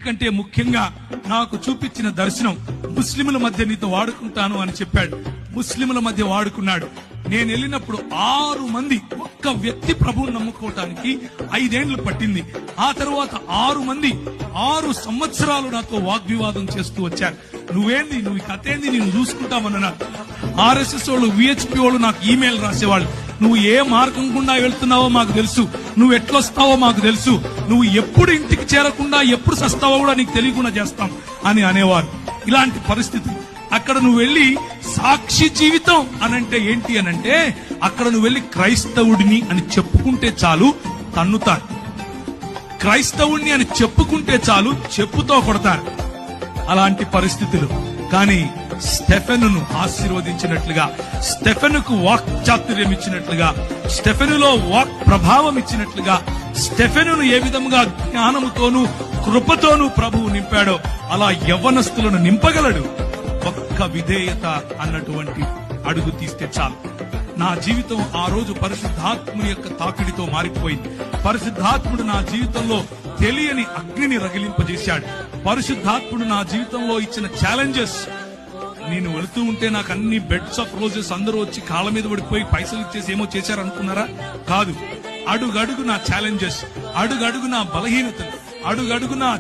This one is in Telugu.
కంటే ముఖ్యంగా నాకు చూపించిన దర్శనం ముస్లింల మధ్య నీతో వాడుకుంటాను అని చెప్పాడు. ముస్లింల మధ్య వాడుకున్నాడు. నేను వెళ్ళినప్పుడు 6 మంది, ఒక్క వ్యక్తి ప్రభువుని నమ్ముకోవటానికి 5 ఏళ్లు పట్టింది. ఆ తర్వాత 6 మంది 6 సంవత్సరాలు నాతో వాగ్వివాదం చేస్తూ వచ్చారు. నువ్వేంది, నువ్వు కథ ఏంది, నేను చూసుకుంటామన్నారు. RSS వాళ్ళు, VHP వాళ్ళు నాకు ఈమెయిల్ రాసేవాళ్ళు. నువ్వు ఏ మార్గం గుండా వెళ్తున్నావో మాకు తెలుసు, నువ్వు ఎట్లొస్తావో మాకు తెలుసు, నువ్వు ఎప్పుడు ఇంటికి చేరకుండా ఎప్పుడు సస్తావో కూడా నీకు తెలియకుండా చేస్తాం అని అనేవారు. ఇలాంటి పరిస్థితి. అక్కడ నువ్వు వెళ్లి సాక్షి జీవితం అనంటే ఏంటి అనంటే, అక్కడ నువ్వు వెళ్లి క్రైస్తవుడిని అని చెప్పుకుంటే చాలు తన్నుతారు. క్రైస్తవుడిని అని చెప్పుకుంటే చాలు చెప్పుతో కొడతారు. అలాంటి పరిస్థితులు. కానీ స్టెఫెనును ఆశీర్వదించినట్లుగా, స్టెఫెనుకు వాక్ చాతుర్యం ఇచ్చినట్లుగా, స్టెఫెనులో వాక్ ప్రభావం ఇచ్చినట్లుగా, స్టెఫెనును ఏ విధంగా జ్ఞానముతోనూ కృపతోనూ ప్రభువు నింపాడో అలా యవ్వనస్తులను నింపగలడు. ఒక్క విధేయత అన్నటువంటి అడుగు తీస్తే చాలు. నా జీవితం ఆ రోజు పరిశుద్ధాత్ముని యొక్క తాకిడితో మారిపోయింది. పరిశుద్ధాత్ముడు నా జీవితంలో తెలియని అగ్నిని రగిలింపజేశాడు. పరిశుద్ధాత్ముడు నా జీవితంలో ఇచ్చిన ఛాలెంజెస్. నేను వెళుతూ ఉంటే నాకు అన్ని బెడ్స్ ఆఫ్ రోజెస్ అందరూ వచ్చి కాళ్ళ మీద పడిపోయి పైసలు ఇచ్చేసి ఏమో చేశారనుకున్నారా? కాదు. అడుగడుగు నా ఛాలెంజెస్, అడుగడుగు నా బలహీనతలు, అడుగడుగు నా